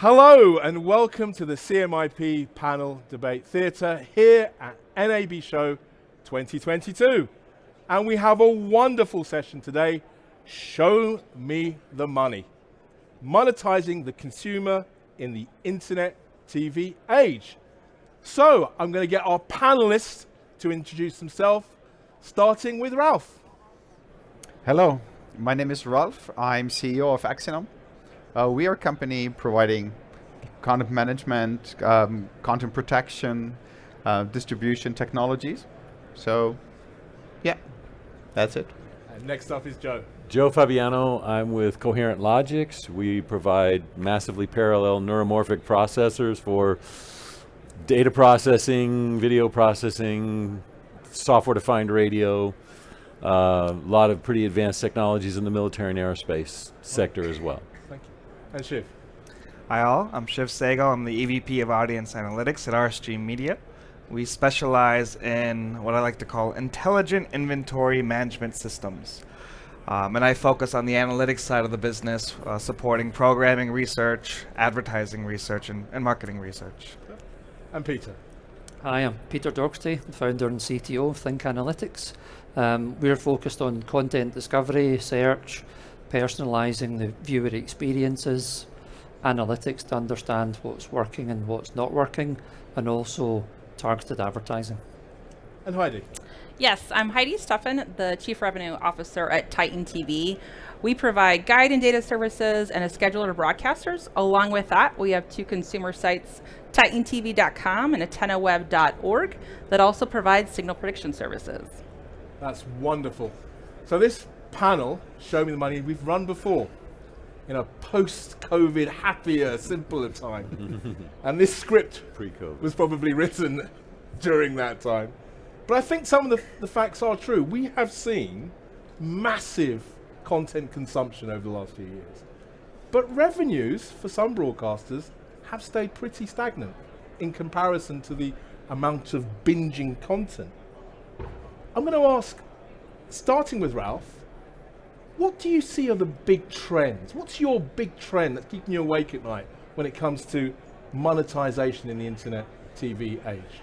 Hello and welcome to the CMIP Panel Debate Theatre here at NAB Show 2022. And we have a wonderful session today, Show Me the Money, monetizing the consumer in the internet TV age. So I'm going to get our panelists to introduce themselves, starting with Ralph. Hello, my name is Ralph. I'm CEO of Axenom. We are a company providing content management, content protection, distribution technologies. So, yeah, that's it. And next up is Joe. Joe Fabiano. I'm with Coherent Logics. We provide massively parallel neuromorphic processors for data processing, video processing, software-defined radio, a lot of pretty advanced technologies in the military and aerospace sector as well. Thank you. And Shiv. Hi all, I'm Shiv Sehgal. I'm the EVP of Audience Analytics at RSG Media. We specialize in what I like to call intelligent inventory management systems. And I focus on the analytics side of the business, supporting programming research, advertising research, and marketing research. And Peter. Hi, I'm Peter Docherty, the founder and CTO of Think Analytics. We're focused on content discovery, search, personalizing the viewer experiences, analytics to understand what's working and what's not working, and also targeted advertising. And Heidi. Yes, I'm Heidi Steffen, the Chief Revenue Officer at Titan TV. We provide guide and data services and a scheduler of broadcasters. Along with that, we have two consumer sites, titantv.com and atenaweb.org, that also provide signal prediction services. That's wonderful. So this panel, Show Me the Money, we've run before in a post-COVID, happier, simpler time. And this script Pre-COVID. was probably written during that time. But I think some of the facts are true. We have seen massive content consumption over the last few years. But revenues for some broadcasters have stayed pretty stagnant in comparison to the amount of binging content. I'm going to ask, starting with Ralph, what do you see are the big trends? What's your big trend that's keeping you awake at night when it comes to monetization in the internet TV age?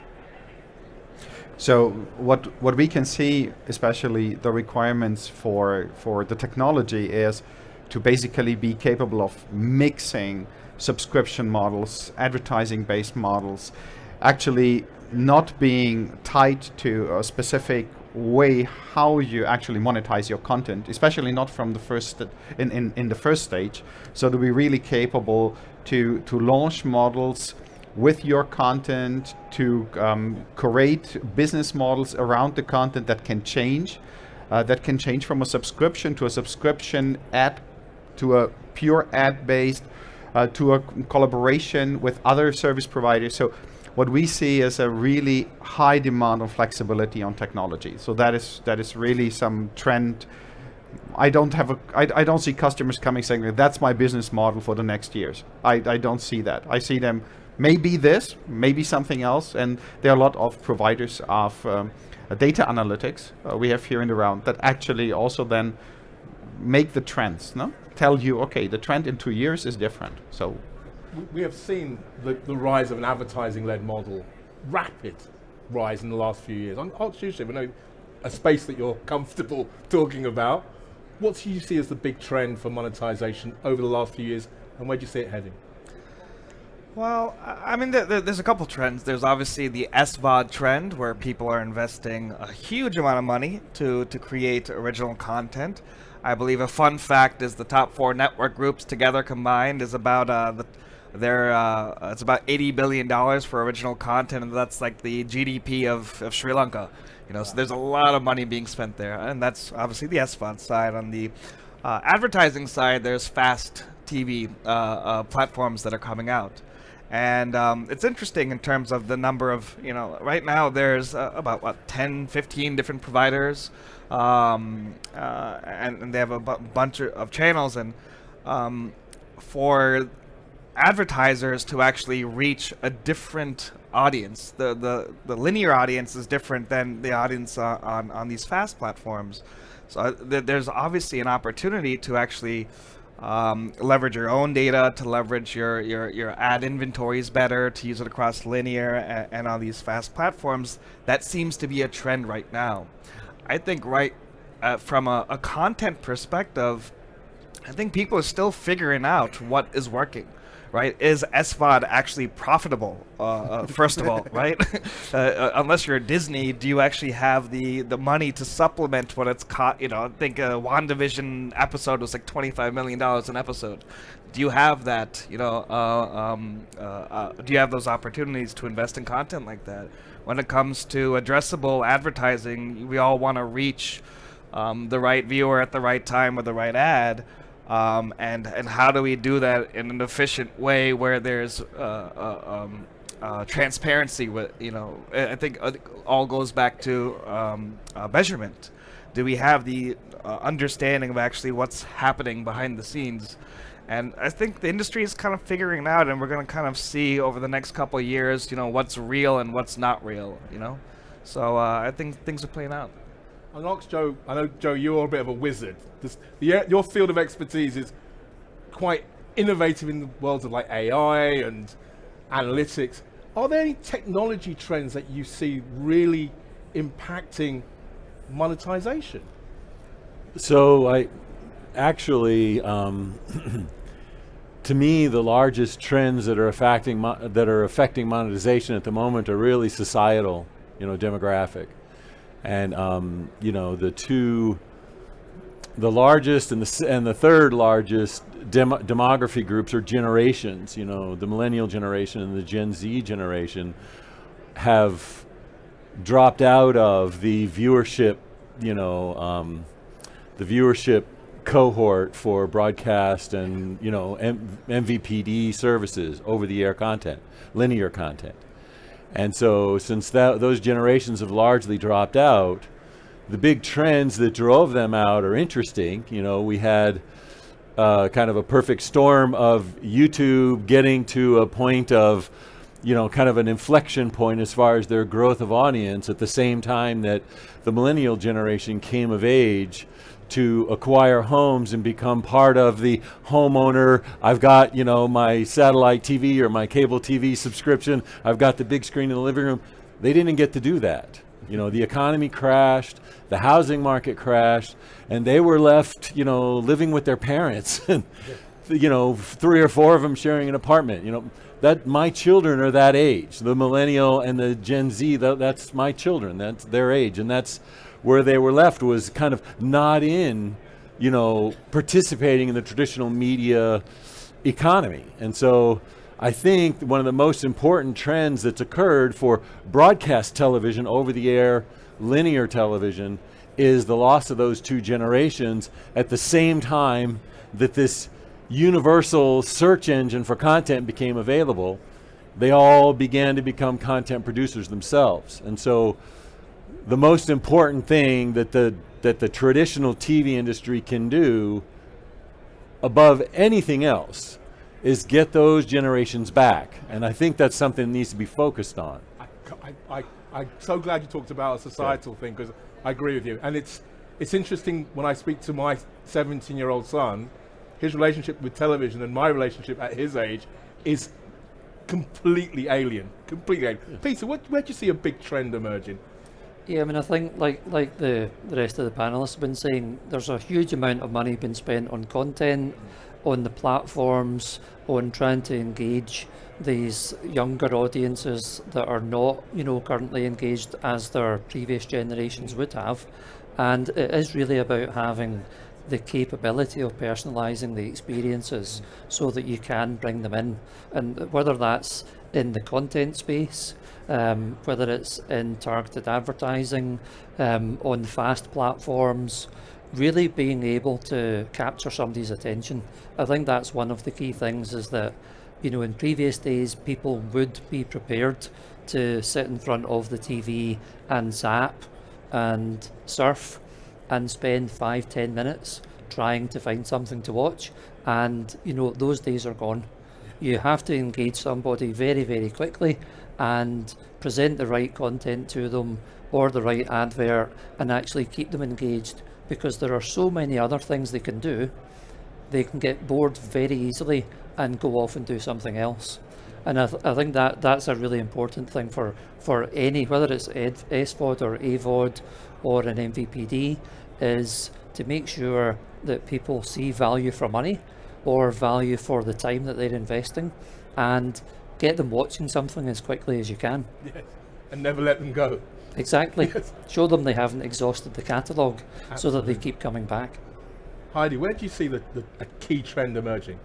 So what we can see, especially the requirements for the technology, is to basically be capable of mixing subscription models, advertising-based models, actually not being tied to a specific way how you actually monetize your content, especially not from the first in the first stage, so to be really capable to launch models with your content, to create business models around the content that can change from a subscription to a subscription ad to a pure ad based to a collaboration with other service providers. So what we see is a really high demand on flexibility on technology. So that is really some trend. I don't see customers coming saying that's my business model for the next years. I don't see that. I see them maybe this, maybe something else, and there are a lot of providers of data analytics we have here in the round that actually also then make the trends, no? Tell you, okay, the trend in 2 years is different. So we have seen the rise of an advertising-led model, rapid rise in the last few years. I'll choose you, I know a space that you're comfortable talking about. What do you see as the big trend for monetization over the last few years, and where do you see it heading? Well, I mean, there's a couple trends. There's obviously the SVOD trend, where people are investing a huge amount of money to create original content. I believe a fun fact is the top 4 network groups together combined is about it's about $80 billion for original content, and that's like the GDP of Sri Lanka. So there's a lot of money being spent there, and that's obviously the SVOD side. On the advertising side, there's fast TV platforms that are coming out. And it's interesting in terms of the number of, right now there's about 10, 15 different providers, and they have a bunch of channels. And for advertisers to actually reach a different audience, the linear audience is different than the audience on these fast platforms. So there's obviously an opportunity to actually leverage your own data, to leverage your ad inventories better, to use it across linear and on these fast platforms. That seems to be a trend right now. I think from a content perspective, I think people are still figuring out what is working. Right? Is SVOD actually profitable? First of all, right? Unless you're Disney, do you actually have the money to supplement what it's I think a WandaVision episode was like $25 million an episode. Do you have that? Do you have those opportunities to invest in content like that? When it comes to addressable advertising, we all want to reach the right viewer at the right time with the right ad. And how do we do that in an efficient way where there's transparency? I think all goes back to measurement. Do we have the understanding of actually what's happening behind the scenes? And I think the industry is kind of figuring it out, and we're going to kind of see over the next couple of years, what's real and what's not real. So I think things are playing out. I'll ask Joe. I know, Joe, you're a bit of a wizard. Your field of expertise is quite innovative in the worlds of like AI and analytics. Are there any technology trends that you see really impacting monetization? So I actually, to me, the largest trends that are affecting monetization at the moment are really societal, demographic. And the largest and the third largest demography groups are generations. The millennial generation and the Gen Z generation have dropped out of the viewership, the viewership cohort for broadcast and MVPD services, over-the-air content, linear content. And so since those generations have largely dropped out, the big trends that drove them out are interesting. We had kind of a perfect storm of YouTube getting to a point of, kind of an inflection point as far as their growth of audience at the same time that the millennial generation came of age to acquire homes and become part of the homeowner. I've got, my satellite TV or my cable TV subscription. I've got the big screen in the living room. They didn't get to do that. The economy crashed, the housing market crashed, and they were left, living with their parents and, 3 or 4 of them sharing an apartment. That my children are that age. The millennial and the Gen Z, that's my children. That's their age, and that's where they were left, was kind of not in, participating in the traditional media economy. And so I think one of the most important trends that's occurred for broadcast television, over-the-air linear television, is the loss of those two generations at the same time that this universal search engine for content became available. They all began to become content producers themselves. And so the most important thing that the traditional TV industry can do above anything else is get those generations back. And I think that's something that needs to be focused on. I'm so glad you talked about a societal thing, because I agree with you. And it's interesting when I speak to my 17-year-old son, his relationship with television and my relationship at his age is completely alien. Yeah. Peter, where do you see a big trend emerging? Yeah, I think like the rest of the panelists have been saying, there's a huge amount of money being spent on content, on the platforms, on trying to engage these younger audiences that are not, currently engaged as their previous generations would have. And it is really about having the capability of personalizing the experiences so that you can bring them in. And whether that's in the content space, whether it's in targeted advertising, on fast platforms, really being able to capture somebody's attention. I think that's one of the key things, is that, in previous days, people would be prepared to sit in front of the TV and zap and surf and spend 5-10 minutes trying to find something to watch. And, those days are gone. You have to engage somebody very, very quickly and present the right content to them, or the right advert, and actually keep them engaged, because there are so many other things they can do they can get bored very easily and go off and do something else. And I think that's a really important thing for any, whether it's SVOD or AVOD or an MVPD, is to make sure that people see value for money or value for the time that they're investing, and get them watching something as quickly as you can. Yes. And never let them go. Exactly. Yes. Show them they haven't exhausted the catalogue so that they keep coming back. Heidi, where do you see a key trend emerging?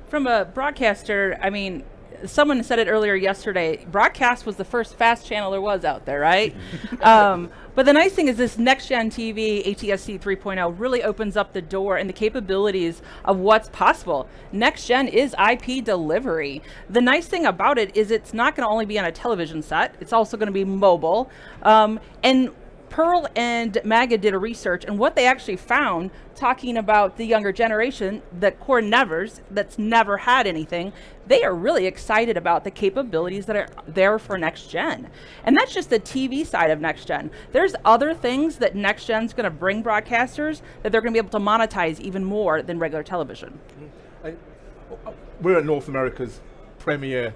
From a broadcaster, I mean, someone said it earlier yesterday, broadcast was the first fast channel there was out there, right? But the nice thing is this next-gen TV, ATSC 3.0, really opens up the door and the capabilities of what's possible. Next-gen is IP delivery. The nice thing about it is it's not going to only be on a television set, it's also going to be mobile. And Pearl and MAGA did a research, and what they actually found, talking about the younger generation, the core nevers that's never had anything, they are really excited about the capabilities that are there for next gen. And that's just the TV side of next gen. There's other things that next gen's going to bring broadcasters that they're going to be able to monetize even more than regular television. We're at North America's premier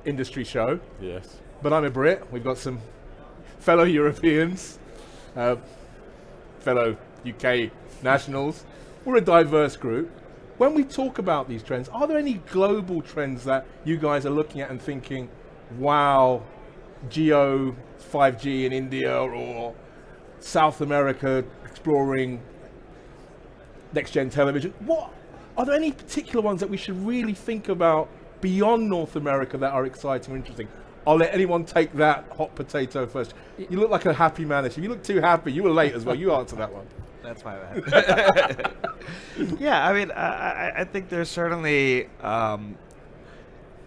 industry show. Yes. But I'm a Brit. We've got some fellow Europeans, fellow UK nationals. We're a diverse group. When we talk about these trends, are there any global trends that you guys are looking at and thinking, wow, Geo 5G in India, or South America exploring next-gen television? What are there any particular ones that we should really think about beyond North America that are exciting or interesting? I'll let anyone take that hot potato first. You look like a happy man. If you look too happy, you were late as well. You answer that one. That's my bad. Yeah, I mean, I think there's certainly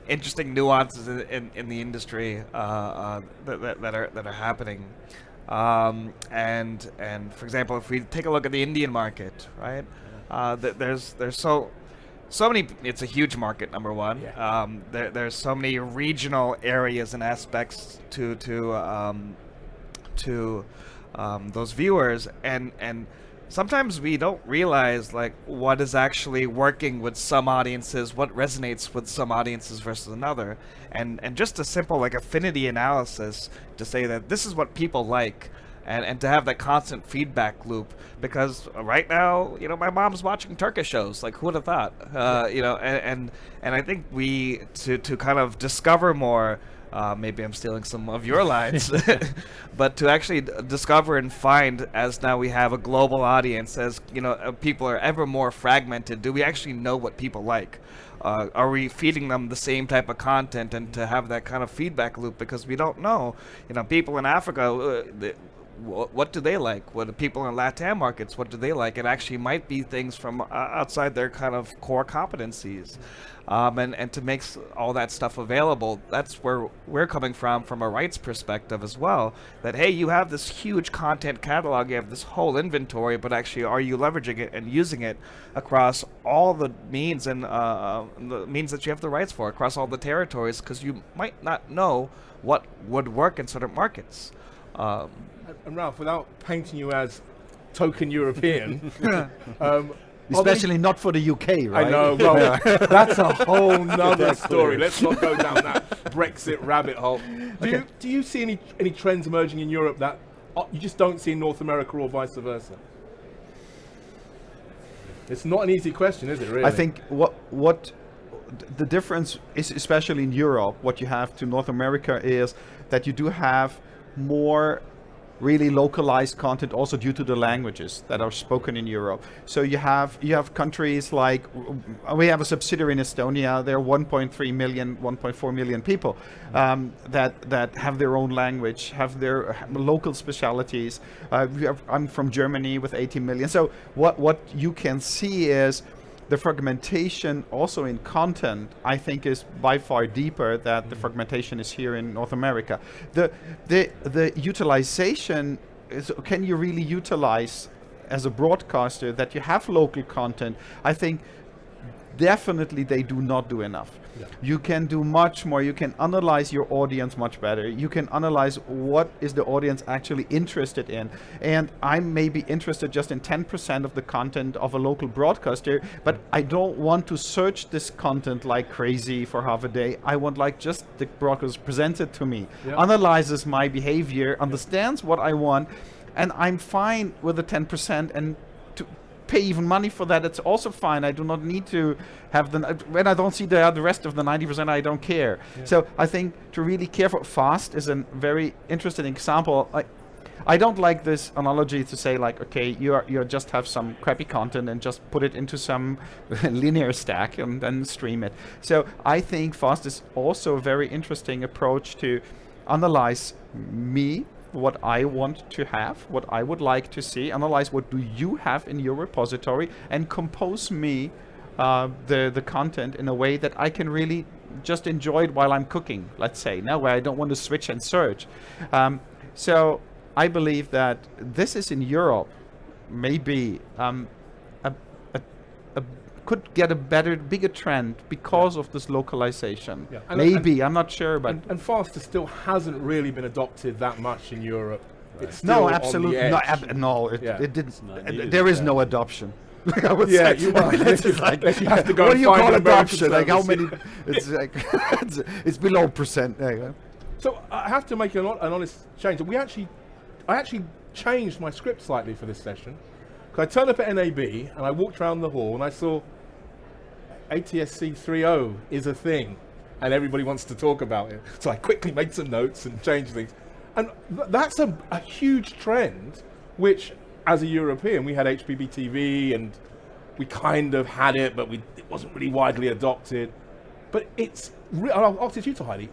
interesting nuances in the industry that are happening. And for example, if we take a look at the Indian market, right? There's so many. It's a huge market. Number one, Yeah. there's so many regional areas and aspects to those viewers, and sometimes we don't realize like what is actually working with some audiences, what resonates with some audiences versus another, and just a simple like affinity analysis to say that this is what people like. And to have that constant feedback loop, because right now, you know, my mom's watching Turkish shows. Like, who would have thought? You know, and I think we to kind of discover more. Maybe I'm stealing some of your lines, but to actually discover and find, as now we have a global audience, as you know, people are ever more fragmented. Do we actually know what people like? Are we feeding them the same type of content, and to have that kind of feedback loop, because we don't know. You know, people in Africa. What do they like? What do people in LATAM markets, what do they like? It actually might be things from outside their kind of core competencies. And to make all that stuff available, that's where we're coming from a rights perspective as well. That, hey, you have this huge content catalog, you have this whole inventory, but actually are you leveraging it and using it across all the means and the means that you have the rights for, across all the territories, because you might not know what would work in certain markets. And Ralph, without painting you as token European, Especially not for the UK, right? I know, well, that's a whole nother story. Let's not go down that Brexit rabbit hole. Do you see any trends emerging in Europe that you just don't see in North America, or vice versa? It's not an easy question, is it, really? I think what the difference is, especially in Europe, what you have to North America is that you do have more really localized content, also due to the languages that are spoken in Europe. So you have countries like, we have a subsidiary in Estonia. There are 1.3 million, 1.4 million people that have their own language, have their local specialities. I'm from Germany with 80 million. So what you can see is the fragmentation also in content, I think, is by far deeper than the fragmentation is here in North America. The utilization is, can you really utilize as a broadcaster that you have local content? I think definitely they do not do enough. Yeah. You can do much more. You can analyze your audience much better. You can analyze what is the audience actually interested in. And I may be interested just in 10% of the content of a local broadcaster, but I don't want to search this content like crazy for half a day. I want like just the broadcaster presents it to me, analyzes my behavior, understands what I want, and I'm fine with the 10%, and to pay even money for that, it's also fine. I do not need to have when I don't see the rest of the 90%, I don't care. So I think to really care for fast is a very interesting example. I don't like this analogy to say like, okay, you just have some crappy content and just put it into some linear stack and then stream it. So I think fast is also a very interesting approach to analyze me, what I want to have, what I would like to see, analyze what do you have in your repository, and compose me the content in a way that I can really just enjoy it while I'm cooking, let's say, now where I don't want to switch and search. So I believe that this is in Europe, maybe could get a bigger trend because of this localization. Yeah. Maybe, I'm not sure, but and faster still hasn't really been adopted that much in Europe. Right. It's still no, absolutely on the edge. it didn't. not needed, There is yeah. no adoption. I would Yeah, say. you unless you have to go what and do you find call an American adoption? Like how service. many? It's like it's below percent. So I have to make an honest change. I actually changed my script slightly for this session. Because I turned up at NAB and I walked around the hall and I saw ATSC 3.0 is a thing and everybody wants to talk about it. So I quickly made some notes and changed things. And that's a huge trend, which as a European, we had HBB TV and we kind of had it, but it wasn't really widely adopted. But I'll ask you to Heidi,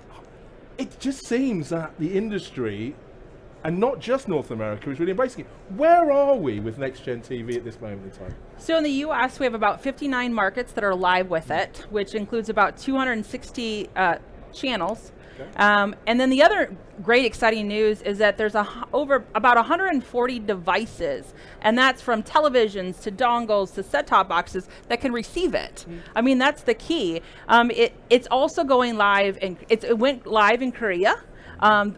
it just seems that the industry, and not just North America, is really embracing it. Where are we with Next Gen TV at this moment in time? So in the US, we have about 59 markets that are live with it, which includes about 260 channels. Okay. And then the other great exciting news is that there's over about 140 devices, and that's from televisions to dongles to set-top boxes that can receive it. I mean, that's the key. It's also going live, and it went live in Korea.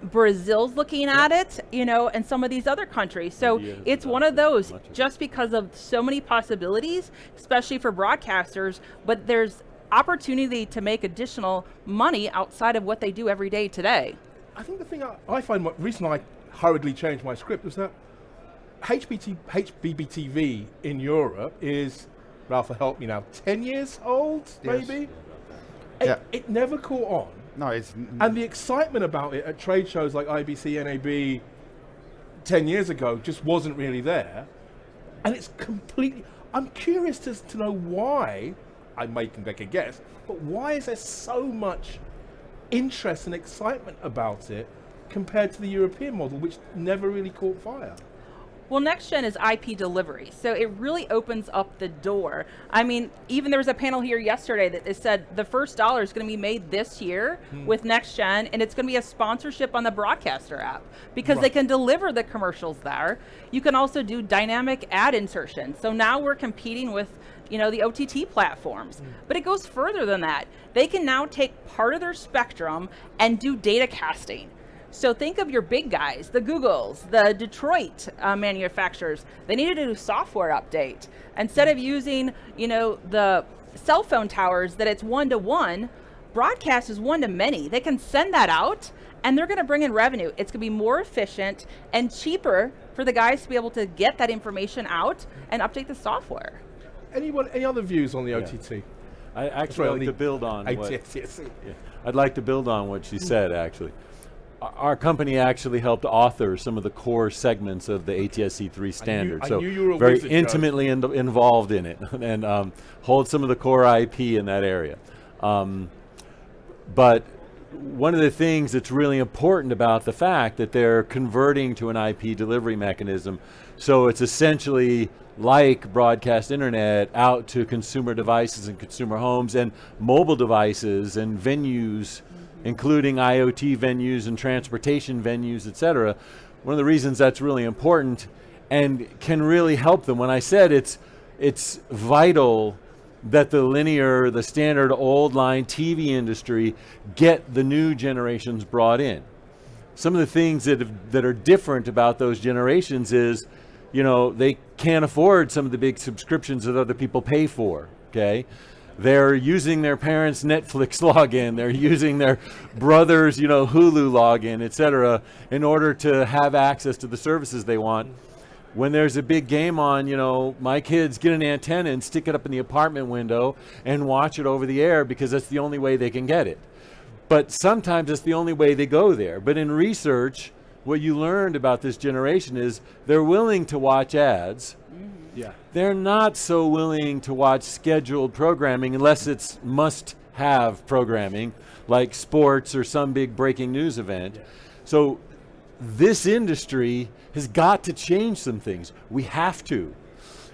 Brazil's looking at it, and some of these other countries. So it's one of those, just because of so many possibilities, especially for broadcasters, but there's opportunity to make additional money outside of what they do every day today. I think the thing I find, the reason I hurriedly changed my script was that HBB TV in Europe is, Ralph, help me now, 10 years old, maybe? Yeah. It never caught on. No, it's And the excitement about it at trade shows like IBC, NAB 10 years ago just wasn't really there. And it's completely, I'm curious to know why, I can make a guess, but why is there so much interest and excitement about it compared to the European model, which never really caught fire? Well, Next Gen is IP delivery, so it really opens up the door. I mean, even there was a panel here yesterday that said the first dollar is going to be made this year with Next Gen, and it's going to be a sponsorship on the broadcaster app because they can deliver the commercials there. You can also do dynamic ad insertion. So now we're competing with the OTT platforms. But it goes further than that. They can now take part of their spectrum and do data casting. So think of your big guys, the Googles, the Detroit manufacturers. They needed to do software update. Instead of using, the cell phone towers that it's one-to-one, broadcast is one-to-many. They can send that out, and they're going to bring in revenue. It's going to be more efficient and cheaper for the guys to be able to get that information out and update the software. Any other views on the OTT? I actually like to build on I'd like to build on what she said, actually. Our company actually helped author some of the core segments of the ATSC3 standard, I knew you were a very wizard, intimately involved in it, and hold some of the core IP in that area. But one of the things that's really important about the fact that they're converting to an IP delivery mechanism, so it's essentially like broadcast internet out to consumer devices and consumer homes and mobile devices and venues, including IoT venues and transportation venues, etc. One of the reasons that's really important and can really help them, when I said it's vital that the standard old line TV industry get the new generations brought in. Some of the things that are different about those generations is, they can't afford some of the big subscriptions that other people pay for, okay? They're using their parents' Netflix login, they're using their brother's, Hulu login, et cetera, in order to have access to the services they want. When there's a big game on, my kids get an antenna and stick it up in the apartment window and watch it over the air because that's the only way they can get it. But sometimes it's the only way they go there. But in research, what you learned about this generation is they're willing to watch ads. Yeah. They're not so willing to watch scheduled programming unless it's must-have programming, like sports or some big breaking news event. Yeah. So this industry has got to change some things. We have to.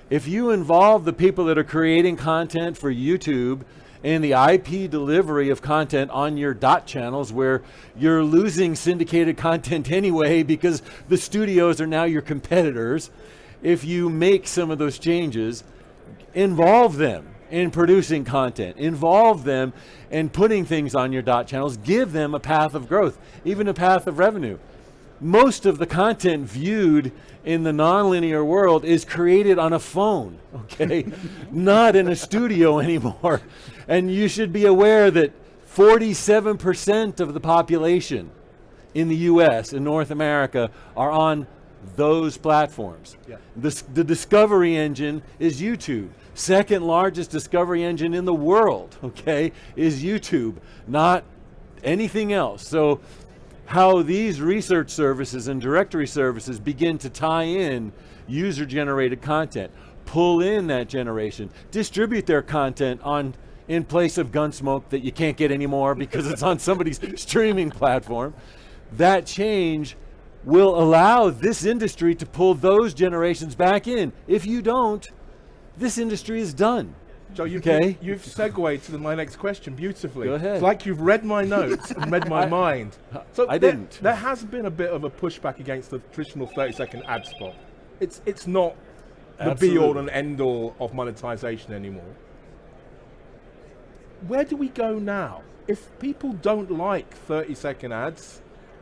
If you involve the people that are creating content for YouTube in the IP delivery of content on your dot channels, where you're losing syndicated content anyway because the studios are now your competitors, if you make some of those changes, involve them in producing content, involve them in putting things on your dot channels, give them a path of growth, even a path of revenue. Most of the content viewed in the nonlinear world is created on a phone, okay? Not in a studio anymore. And you should be aware that 47% of the population in the US and North America are on those platforms. Yeah. The discovery engine is YouTube. Second largest discovery engine in the world, okay, is YouTube, not anything else. So how these research services and directory services begin to tie in user-generated content, pull in that generation, distribute their content in place of Gunsmoke that you can't get anymore because it's on somebody's streaming platform. That change will allow this industry to pull those generations back in. If you don't, this industry is done. Joe, you've segued to my next question beautifully. Go ahead. It's like you've read my notes and read my mind. So I didn't. There has been a bit of a pushback against the traditional 30-second ad spot. It's not the be-all and end-all of monetization anymore. Where do we go now? If people don't like 30-second ads,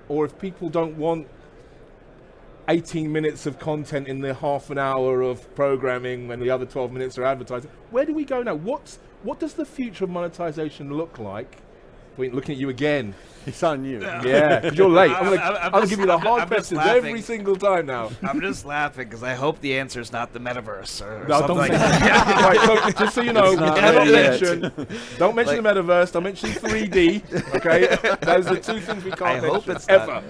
or if people don't want 18 minutes of content in the half an hour of programming when the other 12 minutes are advertising, where do we go now? What does the future of monetization look like? Wait, looking at you again. It's on you. Yeah, because you're late. I'm going to give you the hard I'm just questions laughing. every single time now. I'm just laughing because I hope the answer is not the metaverse or No, something don't like say that. Right, so just so you know, we not cannot there yet. don't mention the metaverse, don't mention 3D, okay? Those are two things we I can't hope mention it's ever. not.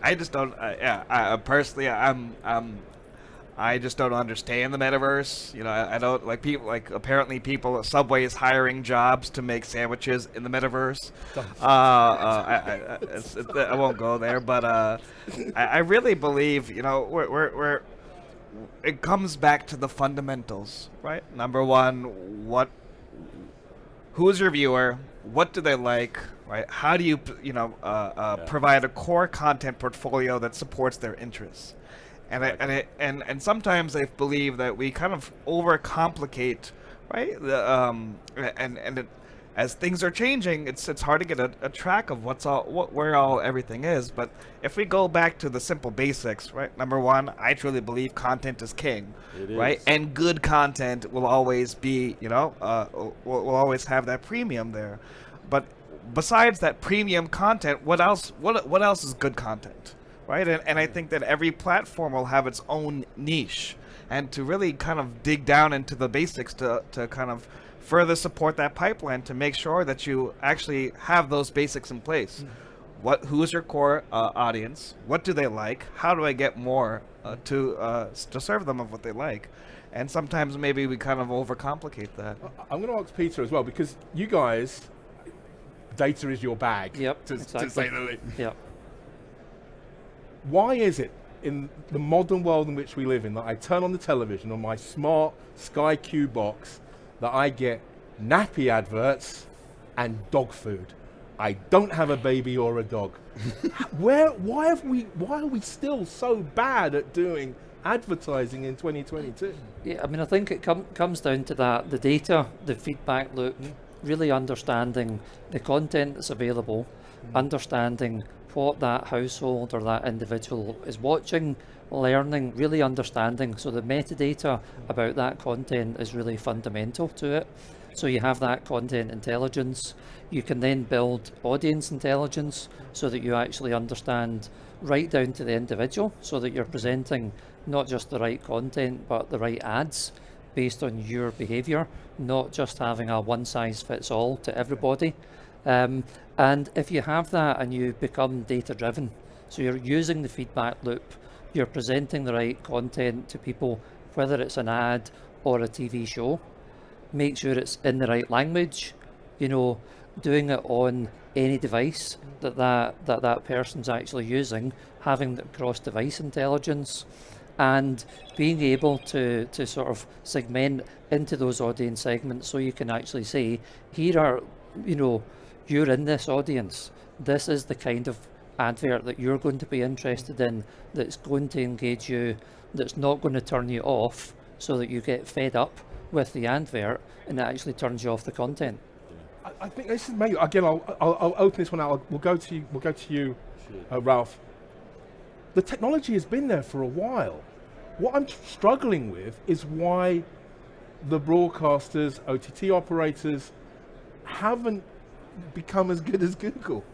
I just don't. Personally, I just don't understand the metaverse. I don't like people. Like apparently, Subway is hiring jobs to make sandwiches in the metaverse. I won't go there, but I really believe we're it comes back to the fundamentals, right? Number one, who is your viewer? What do they like? Right? How do you provide a core content portfolio that supports their interests? And sometimes I believe that we kind of overcomplicate, right? As things are changing, it's hard to get a track of where everything is. But if we go back to the simple basics, right? Number one, I truly believe content is king, right? And good content will always be, will always have that premium there. But besides that premium content, what else is good content? Right, and I think that every platform will have its own niche, and to really kind of dig down into the basics to kind of further support that pipeline to make sure that you actually have those basics in place. Who is your core audience? What do they like? How do I get more to serve them of what they like? And sometimes maybe we kind of overcomplicate that. I'm going to ask Peter as well, because you guys, data is your bag. Yep, to exactly. say the least. Yep. Why is it in the modern world in which we live in that I turn on the television on my smart Sky Q box that I get nappy adverts and dog food? I don't have a baby or a dog. Why are we still so bad at doing advertising in 2022? Yeah, I mean, I think it comes down to that, the data, the feedback loop, really understanding the content that's available, understanding what that household or that individual is watching, learning, really understanding. So the metadata about that content is really fundamental to it. So you have that content intelligence. You can then build audience intelligence so that you actually understand right down to the individual, so that you're presenting not just the right content, but the right ads based on your behavior, not just having a one size fits all to everybody. And if you have that and you become data driven, so you're using the feedback loop, you're presenting the right content to people, whether it's an ad or a TV show, make sure it's in the right language, doing it on any device that person's actually using, having the cross-device intelligence, and being able to sort of segment into those audience segments, so you can actually say, here are, you're in this audience, this is the kind of advert that you're going to be interested in, that's going to engage you, that's not going to turn you off, so that you get fed up with the advert and it actually turns you off the content. I think this is maybe, again, I'll open this one out. We'll go to you, Ralph. The technology has been there for a while. What I'm struggling with is why the broadcasters, OTT operators, haven't become as good as Google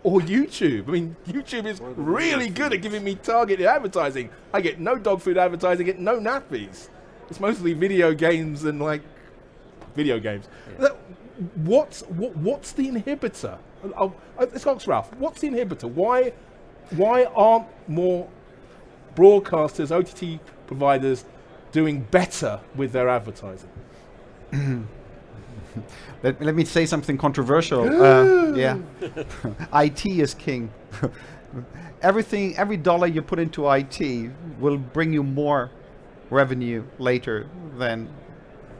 or YouTube. I mean, YouTube is really good at giving me targeted advertising. I get no dog food advertising, I get no nappies. It's mostly video games and video games. Yeah. What's the inhibitor? Let's ask Ralph. What's the inhibitor? Why aren't more broadcasters, OTT providers, doing better with their advertising? Let me say something controversial. Yeah, IT is king. Every dollar you put into IT will bring you more revenue later than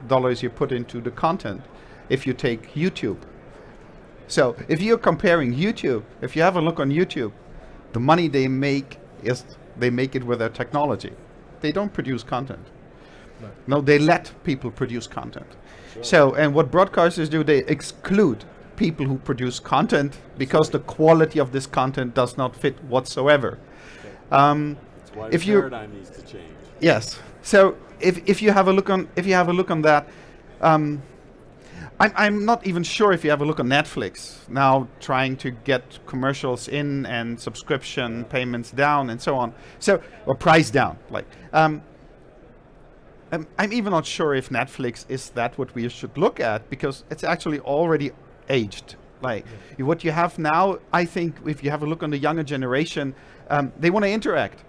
dollars you put into the content. If you take YouTube, so if you're comparing YouTube, if you have a look on YouTube, the money they make is they make it with their technology. They don't produce content. No, they let people produce content. Sure. So, and what broadcasters do, they exclude people who produce content because the quality of this content does not fit whatsoever. That's why the paradigm needs to change. Yes. So if you have a look on that, I'm not even sure if you have a look on Netflix now, trying to get commercials in and subscription payments down and so on. So, or price down. I'm even not sure if Netflix is that what we should look at, because it's actually already aged. What you have now, I think, if you have a look on the younger generation, they want to interact.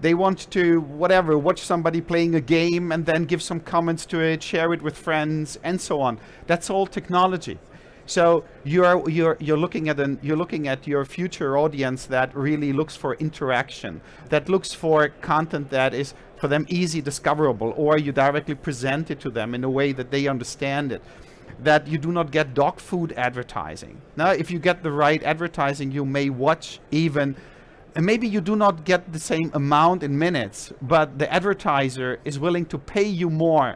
They want to, watch somebody playing a game and then give some comments to it, share it with friends, and so on. That's all technology. So you're looking at your future audience that really looks for interaction, that looks for content that is for them easy discoverable, or you directly present it to them in a way that they understand it. That you do not get dog food advertising. Now, if you get the right advertising, you may watch even. And maybe you do not get the same amount in minutes, but the advertiser is willing to pay you more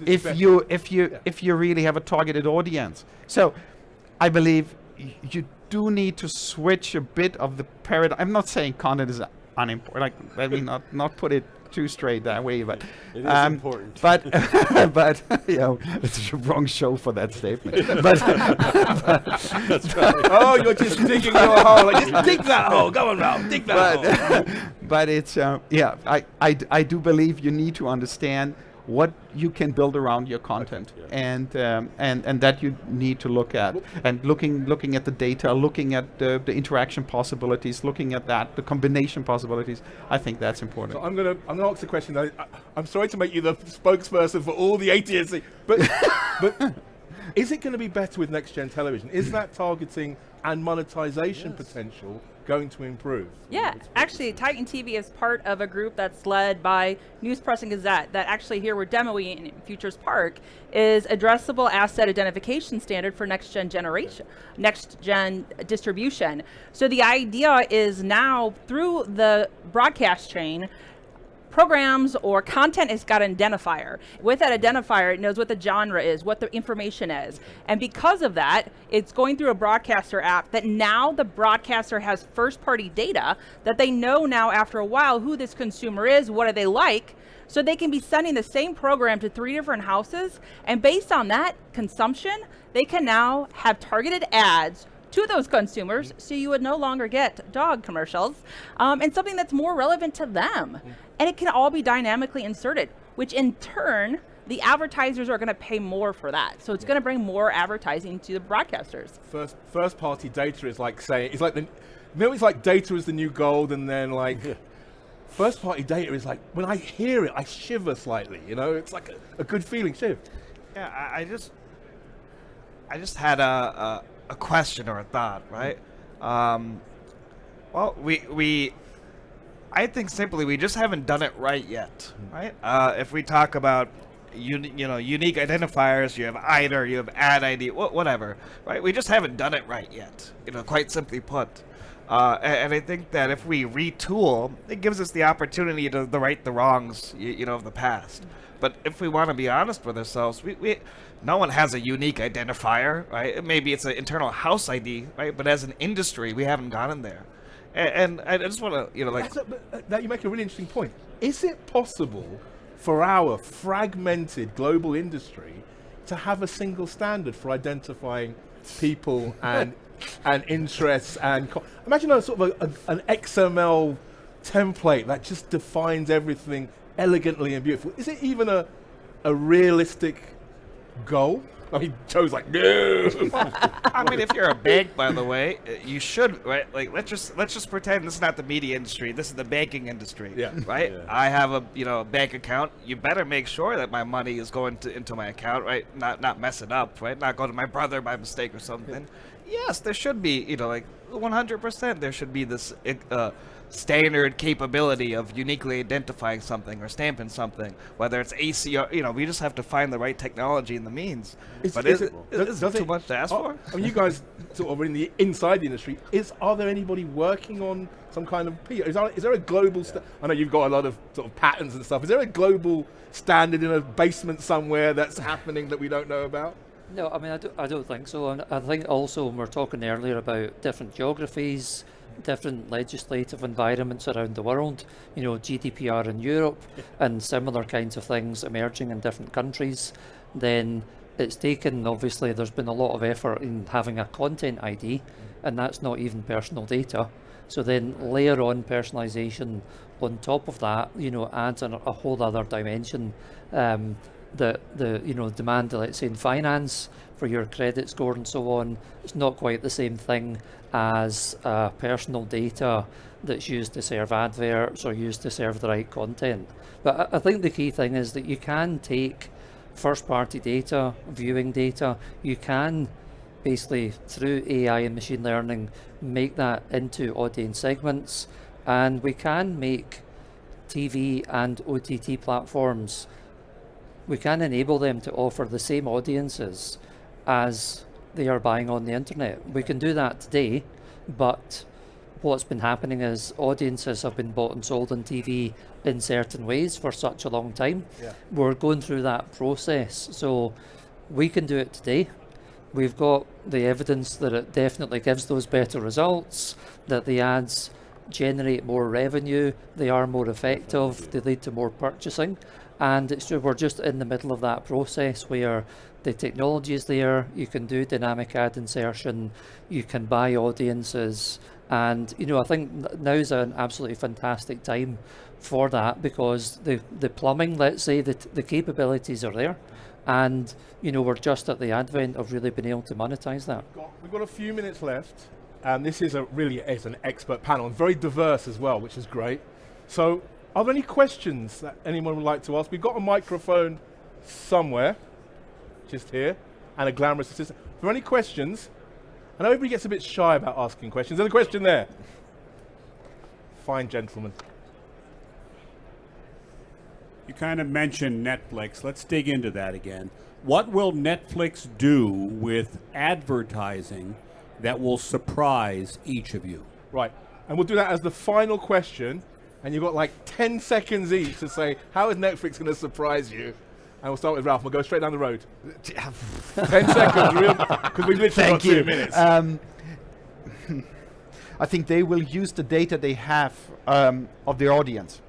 if you really have a targeted audience. So I believe you do need to switch a bit of the paradigm. I'm not saying content is unimportant. Let me not put it too straight that way, but it is important. But it's the wrong show for that statement. But that's right. Oh, you're just digging your hole. Just dig that hole. Go on, Ralph. Dig that hole. But it's I do believe you need to understand what you can build around your content, and that you need to look at, and looking at the data, looking at the interaction possibilities, looking at the combination possibilities. I think that's important. So I'm gonna ask the question. I'm sorry to make you the spokesperson for all the ATSC, but is it going to be better with next gen television? Is that targeting and monetization potential going to improve? Yeah, actually, Titan TV is part of a group that's led by News Press and Gazette that actually here we're demoing in Futures Park is addressable asset identification standard for next gen distribution. So the idea is now through the broadcast chain, programs or content has got an identifier. With that identifier, it knows what the genre is, what the information is. And because of that, it's going through a broadcaster app that now the broadcaster has first-party data that they know now after a while who this consumer is, what do they like, so they can be sending the same program to 3 different houses, and based on that consumption, they can now have targeted ads to those consumers, so you would no longer get dog commercials, and something that's more relevant to them. And it can all be dynamically inserted, which in turn, the advertisers are going to pay more for that. So it's going to bring more advertising to the broadcasters. First party data is like saying, it's like it's like data is the new gold, and then like, first party data is like, when I hear it, I shiver slightly, you know, it's like a good feeling, Shiv. Yeah, I just had a question or a thought, right? Well, I think simply we just haven't done it right yet, right? If we talk about unique identifiers, you have IDR, you have ad ID, whatever, right? We just haven't done it right yet, quite simply put. And I think that if we retool, it gives us the opportunity to right the wrongs, of the past. But if we want to be honest with ourselves, no one has a unique identifier, right? Maybe it's an internal house ID, right? But as an industry, we haven't gotten there. And I just want to, That you make a really interesting point. Is it possible for our fragmented global industry to have a single standard for identifying people and interests and imagine a sort of an XML template that just defines everything elegantly and beautiful. Is it even a realistic goal? I mean, Joe's like, no. I mean, if you're a bank, by the way, you should, right? Like, let's just pretend this is not the media industry. This is the banking industry, right? Yeah. I have a bank account. You better make sure that my money is going into my account, right? Not mess it up, right? Not go to my brother by mistake or something. Yes, there should be, 100%. There should be this standard capability of uniquely identifying something or stamping something, whether it's ACR. We just have to find the right technology and the means. Is it too much to ask for? I mean, you guys sort of inside the industry. Are there anybody working on some kind of? Is there a global? I know you've got a lot of sort of patents and stuff. Is there a global standard in a basement somewhere that's happening that we don't know about? No, I mean, I don't think so. And I think also when we're talking earlier about different geographies, different legislative environments around the world, GDPR in Europe and similar kinds of things emerging in different countries, then it's taken, obviously, there's been a lot of effort in having a content ID, and that's not even personal data. So then layer on personalization on top of that, adds a whole other dimension. The demand, let's say in finance for your credit score and so on, it's not quite the same thing as personal data that's used to serve adverts or used to serve the right content. But I think the key thing is that you can take first party data, viewing data, you can basically through AI and machine learning make that into audience segments, and we can make TV and OTT platforms, we can enable them to offer the same audiences as they are buying on the internet. We can do that today, but what's been happening is audiences have been bought and sold on TV in certain ways for such a long time. Yeah. We're going through that process, so we can do it today. We've got the evidence that it definitely gives those better results, that the ads generate more revenue, they are more effective, they lead to more purchasing. And we're just in the middle of that process where the technology is there, you can do dynamic ad insertion, you can buy audiences, and I think now's an absolutely fantastic time for that, because the plumbing, let's say, the capabilities are there, and we're just at the advent of really being able to monetize that. We've got a few minutes left, and this is it's an expert panel, and very diverse as well, which is great. So are there any questions that anyone would like to ask? We've got a microphone somewhere, just here, and a glamorous assistant. Are there any questions? I know everybody gets a bit shy about asking questions. There's a question there. Fine gentleman. You kind of mentioned Netflix. Let's dig into that again. What will Netflix do with advertising that will surprise each of you? Right, and we'll do that as the final question. and you've got like 10 seconds each to say, how is Netflix going to surprise you? And we'll start with Ralph. We'll go straight down the road. 10 seconds, because we've literally got 2 minutes. I think they will use the data they have of their audience.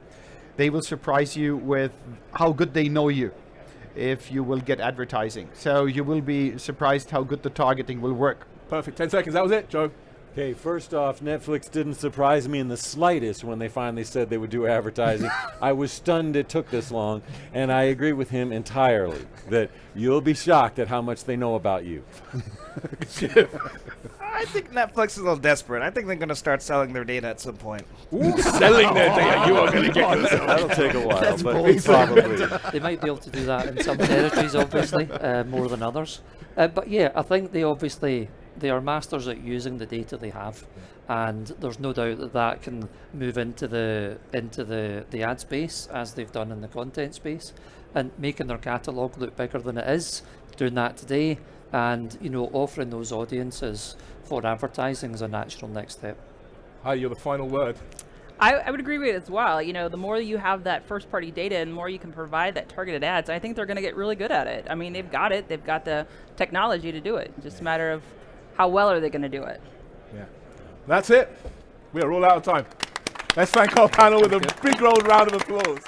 They will surprise you with how good they know you if you will get advertising. So you will be surprised how good the targeting will work. Perfect. 10 seconds. That was it, Joe. Okay, first off, Netflix didn't surprise me in the slightest when they finally said they would do advertising. I was stunned it took this long, and I agree with him entirely that you'll be shocked at how much they know about you. I think Netflix is a little desperate. I think they're going to start selling their data at some point. Ooh, selling their data. You are going to get yourself. That'll take a while, but probably. They might be able to do that in some territories, obviously, more than others. But yeah, I think they are masters at using the data they have, and there's no doubt that that can move into the ad space as they've done in the content space, and making their catalogue look bigger than it is. Doing that today, and offering those audiences for advertising is a natural next step. Hi, you're the final word. I would agree with it as well. The more you have that first party data and the more you can provide that targeted ads, I think they're going to get really good at it. I mean, they've got it. They've got the technology to do it. Just a matter of how well are they going to do it. Yeah. That's it. We are all out of time. Let's thank our panel with a big old round of applause.